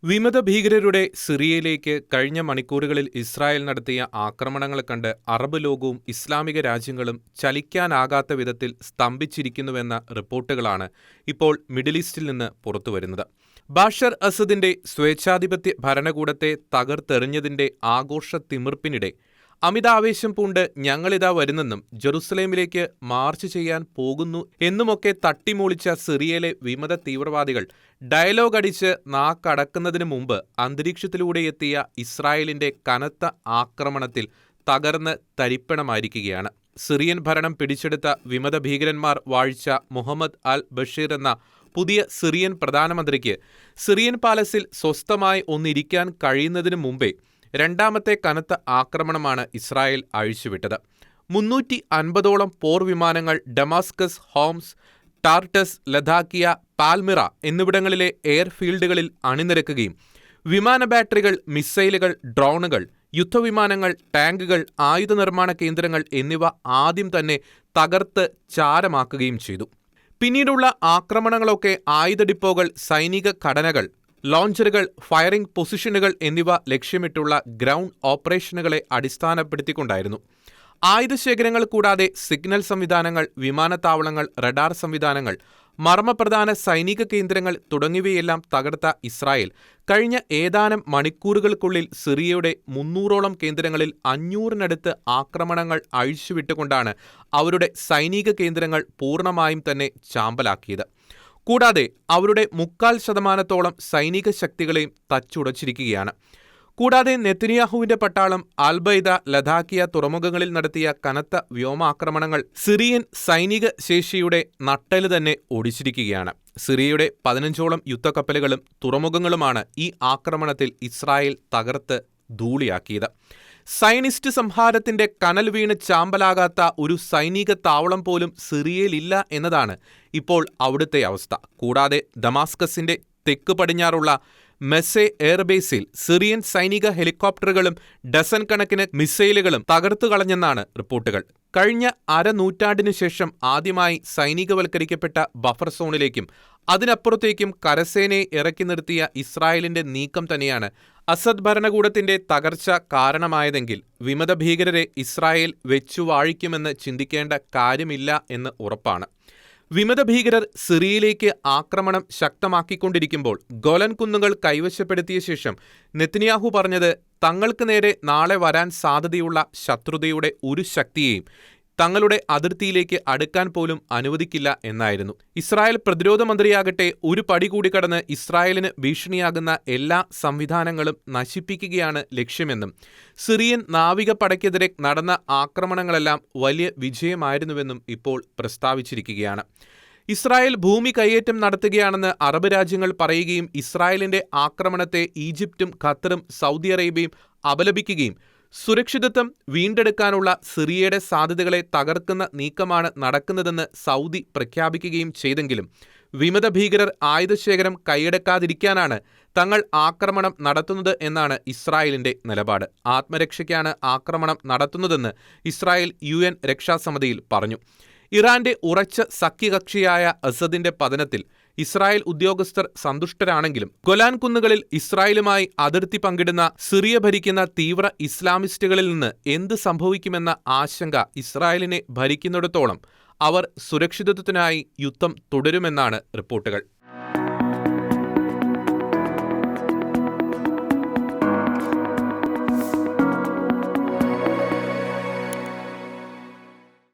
വിമത ഭീകരരുടെ സിറിയയിലേക്ക് കഴിഞ്ഞ മണിക്കൂറുകളിൽ ഇസ്രായേൽ നടത്തിയ ആക്രമണങ്ങൾ കണ്ട് അറബ് ലോകവും ഇസ്ലാമിക രാജ്യങ്ങളും ചലിക്കാനാകാത്ത വിധത്തിൽ സ്തംഭിച്ചിരിക്കുന്നുവെന്ന റിപ്പോർട്ടുകളാണ് ഇപ്പോൾ മിഡിൽ ഈസ്റ്റിൽ നിന്ന് പുറത്തുവരുന്നത്. ബാഷർ അസദിന്റെ സ്വേച്ഛാധിപത്യ ഭരണകൂടത്തെ തകർത്തെറിഞ്ഞതിന്റെ ആഘോഷത്തിമിർപ്പിനിടെ അമിതാവേശം പൂണ്ട് ഞങ്ങളിതാ വരുന്നെന്നും ജെറുസലേമിലേക്ക് മാർച്ച് ചെയ്യാൻ പോകുന്നു എന്നുമൊക്കെ തട്ടിമൂളിച്ച സിറിയയിലെ വിമത തീവ്രവാദികൾ ഡയലോഗ് അടിച്ച് നാക്കടക്കുന്നതിനു മുമ്പ് അന്തരീക്ഷത്തിലൂടെ എത്തിയ ഇസ്രായേലിന്റെ കനത്ത ആക്രമണത്തിൽ തകർന്ന് തരിപ്പണമായിരിക്കുകയാണ്. സിറിയൻ ഭരണം പിടിച്ചെടുത്ത വിമത ഭീകരന്മാർ വാഴിച്ച മുഹമ്മദ് അൽ ബഷീർ എന്ന പുതിയ സിറിയൻ പ്രധാനമന്ത്രിക്ക് സിറിയൻ പാലസിൽ സ്വസ്ഥമായി ഒന്നിരിക്കാൻ കഴിയുന്നതിനു മുമ്പേ രണ്ടാമത്തെ കനത്ത ആക്രമണമാണ് ഇസ്രായേൽ അഴിച്ചുവിട്ടത്. 350ഓളം പോർ വിമാനങ്ങൾ ഡമാസ്കസ്, ഹോംസ്, ടാർട്ടസ്, ലതാക്കിയ, പാൽമിറ എന്നിവിടങ്ങളിലെ എയർഫീൽഡുകളിൽ അണിനിരക്കുകയും വിമാന ബാറ്ററികൾ, മിസൈലുകൾ, ഡ്രോണുകൾ, യുദ്ധവിമാനങ്ങൾ, ടാങ്കുകൾ, ആയുധനിർമ്മാണ കേന്ദ്രങ്ങൾ എന്നിവ ആദ്യം തന്നെ തകർത്ത് ചാരമാക്കുകയും ചെയ്തു. പിന്നീടുള്ള ആക്രമണങ്ങളൊക്കെ ആയുധ ഡിപ്പോകൾ, സൈനിക ഘടനകൾ, ലോഞ്ചറുകൾ, ഫയറിംഗ് പൊസിഷനുകൾ എന്നിവ ലക്ഷ്യമിട്ടുള്ള ഗ്രൗണ്ട് ഓപ്പറേഷനുകളെ അടിസ്ഥാനപ്പെടുത്തിക്കൊണ്ടായിരുന്നു. ആയുധശേഖരങ്ങൾ കൂടാതെ സിഗ്നൽ സംവിധാനങ്ങൾ, വിമാനത്താവളങ്ങൾ, റഡാർ സംവിധാനങ്ങൾ, മർമ്മപ്രധാന സൈനിക കേന്ദ്രങ്ങൾ തുടങ്ങിയവയെല്ലാം തകർത്ത ഇസ്രായേൽ കഴിഞ്ഞ ഏതാനും മണിക്കൂറുകൾക്കുള്ളിൽ സിറിയയുടെ 300ഓളം കേന്ദ്രങ്ങളിൽ 500-നടുത്ത് ആക്രമണങ്ങൾ അഴിച്ചുവിട്ടുകൊണ്ടാണ് അവരുടെ സൈനിക കേന്ദ്രങ്ങൾ പൂർണ്ണമായും തന്നെ ചാമ്പലാക്കിയത്. കൂടാതെ അവരുടെ 3/4% സൈനിക ശക്തികളെയും തച്ചുടച്ചിരിക്കുകയാണ്. കൂടാതെ നെതന്യാഹുവിന്റെ പട്ടാളം അൽ-ബൈദ, ലതാക്കിയ തുറമുഖങ്ങളിൽ നടത്തിയ കനത്ത വ്യോമാക്രമണങ്ങൾ സിറിയൻ സൈനിക ശേഷിയുടെ നട്ടെല്ല് തന്നെ ഒടിച്ചിരിക്കുകയാണ്. സിറിയയുടെ 15ഓളം യുദ്ധക്കപ്പലുകളും തുറമുഖങ്ങളുമാണ് ഈ ആക്രമണത്തിൽ ഇസ്രായേൽ തകർത്ത് ധൂളിയാക്കിയത്. സയനിസ്റ്റ് സംഹാരത്തിന്റെ കനൽ വീണ് ചാമ്പലാകാത്ത ഒരു സൈനിക താവളം പോലും സിറിയയിലില്ല എന്നതാണ് ഇപ്പോൾ അവിടുത്തെ അവസ്ഥ. കൂടാതെ ദമാസ്കസിന്റെ തെക്ക് പടിഞ്ഞാറുള്ള മെസ്സെ എയർബേസിൽ സിറിയൻ സൈനിക ഹെലികോപ്റ്ററുകളും ഡസൻ കണക്കിന് മിസൈലുകളും തകർത്തുകളഞ്ഞെന്നാണ് റിപ്പോർട്ടുകൾ. കഴിഞ്ഞ അരനൂറ്റാണ്ടിനു ശേഷം ആദ്യമായി സൈനികവൽക്കരിക്കപ്പെട്ട ബഫർ സോണിലേക്കും അതിനപ്പുറത്തേക്കും കരസേനയെ ഇറക്കി നിർത്തിയ ഇസ്രായേലിന്റെ നീക്കം തന്നെയാണ് അസദ് ഭരണകൂടത്തിന്റെ തകർച്ച കാരണമായതെങ്കിൽ വിമത ഭീകരരെ ഇസ്രായേൽ വെച്ചുവാഴിക്കുമെന്ന് ചിന്തിക്കേണ്ട കാര്യമില്ല എന്ന് ഉറപ്പാണ്. വിമത ഭീകരർ സിറിയയിലേക്ക് ആക്രമണം ശക്തമാക്കിക്കൊണ്ടിരിക്കുമ്പോൾ ഗോലൻ കുന്നുകൾ കൈവശപ്പെടുത്തിയ ശേഷം നെതന്യാഹു പറഞ്ഞത് തങ്ങൾക്ക് നേരെ നാളെ വരാൻ സാധ്യതയുള്ള ശത്രുതയുടെ ഒരു ശക്തിയെയും തങ്ങളുടെ അതിർത്തിയിലേക്ക് അടുക്കാൻ പോലും അനുവദിക്കില്ല എന്നായിരുന്നു. ഇസ്രായേൽ പ്രതിരോധ മന്ത്രിയാകട്ടെ ഒരു പടി കൂടി കടന്ന് ഇസ്രായേലിന് ഭീഷണിയാകുന്ന എല്ലാ സംവിധാനങ്ങളും നശിപ്പിക്കുകയാണ് ലക്ഷ്യമെന്നും സിറിയൻ നാവികപ്പടയ്ക്കെതിരെ നടന്ന ആക്രമണങ്ങളെല്ലാം വലിയ വിജയമായിരുന്നുവെന്നും ഇപ്പോൾ പ്രസ്താവിച്ചിരിക്കുകയാണ്. ഇസ്രായേൽ ഭൂമി കയ്യേറ്റം നടത്തുകയാണെന്ന് അറബ് രാജ്യങ്ങൾ പറയുകയും ഇസ്രായേലിന്റെ ആക്രമണത്തെ ഈജിപ്തും ഖത്തറും സൗദി അറേബ്യയും അപലപിക്കുകയും സുരക്ഷിതത്വം വീണ്ടെടുക്കാനുള്ള സിറിയയുടെ സാധ്യതകളെ തകർക്കുന്ന നീക്കമാണ് നടക്കുന്നതെന്ന് സൗദി പ്രഖ്യാപിക്കുകയും ചെയ്തെങ്കിലും വിമത ഭീകരർ ആയുധശേഖരം കൈയടക്കാതിരിക്കാനാണ് തങ്ങൾ ആക്രമണം നടത്തുന്നത് എന്നാണ് ഇസ്രായേലിന്റെ നിലപാട്. ആത്മരക്ഷയ്ക്കാണ് ആക്രമണം നടത്തുന്നതെന്ന് ഇസ്രായേൽ UN രക്ഷാസമിതിയിൽ പറഞ്ഞു. ഇറാന്റെ ഉറച്ച സഖ്യകക്ഷിയായ അസദിന്റെ പതനത്തിൽ ഇസ്രായേൽ ഉദ്യോഗസ്ഥർ സന്തുഷ്ടരാണെങ്കിലും ഗൊലാൻ കുന്നുകളിൽ ഇസ്രായേലുമായി അതിർത്തി പങ്കിടുന്ന സിറിയ ഭരിക്കുന്ന തീവ്ര ഇസ്ലാമിസ്റ്റുകളിൽ നിന്ന് എന്ത് സംഭവിക്കുമെന്ന ആശങ്ക ഇസ്രായേലിനെ ഭരിക്കുന്നിടത്തോളം അവർ സുരക്ഷിതത്വത്തിനായി യുദ്ധം തുടരുമെന്നാണ് റിപ്പോർട്ടുകൾ.